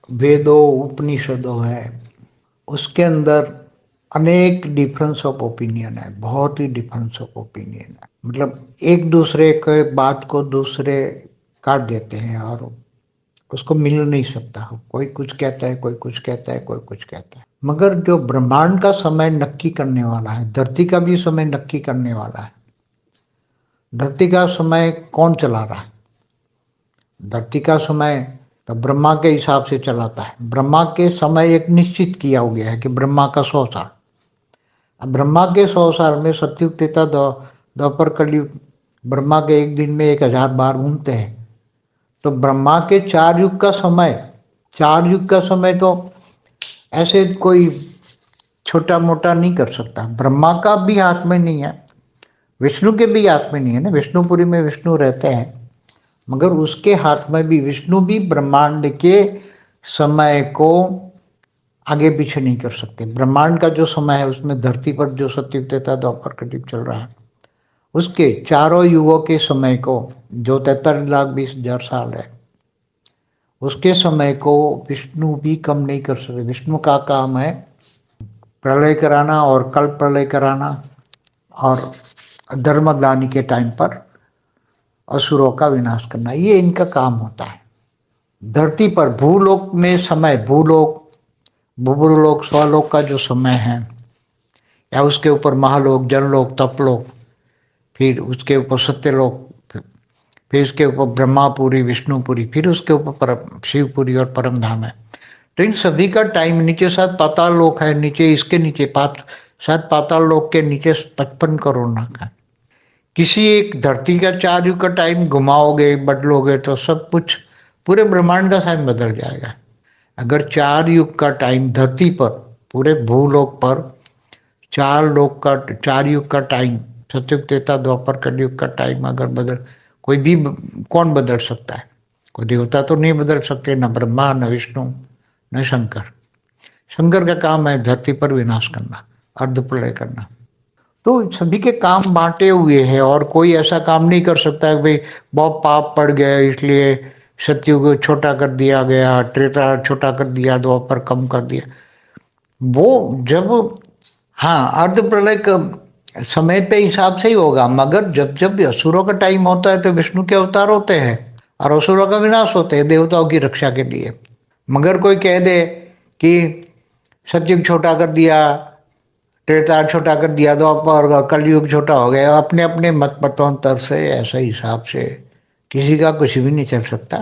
वेदों उपनिषदों है, उसके अंदर अनेक डिफरेंस ऑफ ओपिनियन है, बहुत ही डिफरेंस ऑफ ओपिनियन है। मतलब एक दूसरे के बात को दूसरे काट देते हैं और उसको मिल नहीं सकता। कोई कुछ कहता है, कोई कुछ कहता है, कोई कुछ कहता है। मगर जो ब्रह्मांड का समय नक्की करने वाला है, धरती का भी समय नक्की करने वाला है। धरती का समय कौन चला रहा है? धरती का समय तो ब्रह्मा के हिसाब से चलाता है। ब्रह्मा के समय एक निश्चित किया हो गया है कि ब्रह्मा का 100 साल। अब ब्रह्मा के 100 साल में सतयुग त्रेता द्वापर कलयुग, ब्रह्मा के एक दिन में 1000 बार घूमते हैं। तो ब्रह्मा के 4 युग का समय, 4 युग का समय तो ऐसे कोई छोटा मोटा नहीं कर सकता। ब्रह्मा का भी हाथ में नहीं है, विष्णु के भी हाथ में नहीं है ना। विष्णुपुरी में विष्णु रहते हैं, मगर उसके हाथ में भी, विष्णु भी ब्रह्मांड के समय को आगे पीछे नहीं कर सकते। ब्रह्मांड का जो समय है उसमें धरती पर जो सतयुग त्रेता द्वापर कलयुग चल रहा है, उसके चारों युगों के समय को, जो 43,20,000 साल है, उसके समय को विष्णु भी कम नहीं कर सकते। विष्णु का काम है प्रलय कराना और कल प्रलय कराना, और धर्मग्लानि के टाइम पर असुरों का विनाश करना, ये इनका काम होता है। धरती पर भूलोक में समय, भूलोक, भूलोक, स्वलोक का जो समय है, या उसके ऊपर महालोक, जनलोक, तपलोक, फिर उसके ऊपर सत्यलोक, फिर उसके ऊपर ब्रह्मापुरी, विष्णुपुरी, फिर उसके ऊपर शिवपुरी और परम धाम है। तो इन सभी का टाइम, नीचे साथ पाताल लोक है, नीचे इसके नीचे शायद पाताल लोक के नीचे 55 करोड़ नाक है। किसी एक धरती का 4 युग का टाइम घुमाओगे, बदलोगे तो सब कुछ, पूरे ब्रह्मांड का टाइम बदल जाएगा। अगर 4 युग का टाइम धरती पर, पूरे भूलोक पर 4 युग का टाइम, सतयुग त्रेता द्वापर कलयुग का टाइम अगर बदल, कोई भी, कौन बदल सकता है? कोई देवता तो नहीं बदल सकते, न ब्रह्मा, न विष्णु, न शंकर। शंकर का काम है धरती पर विनाश करना, अर्ध प्रलय करना। तो सभी के काम बांटे हुए हैं, और कोई ऐसा काम नहीं कर सकता है भाई बहुत पाप पड़ गया इसलिए सतयुग छोटा कर दिया गया, त्रेता छोटा कर दिया, द्वापर कम कर दिया। वो जब, हाँ, अर्ध प्रलय का समय पे हिसाब से ही होगा। मगर जब जब असुरों का टाइम होता है तो विष्णु के अवतार होते हैं और असुरों का विनाश होते हैं देवताओं की रक्षा के लिए। मगर कोई कह दे कि सतयुग छोटा कर दिया, त्रेता छोटा कर दिया, द्वापर कलयुग छोटा हो गया, अपने अपने मत मतोंतर से, ऐसा हिसाब से किसी का कुछ भी नहीं चल सकता।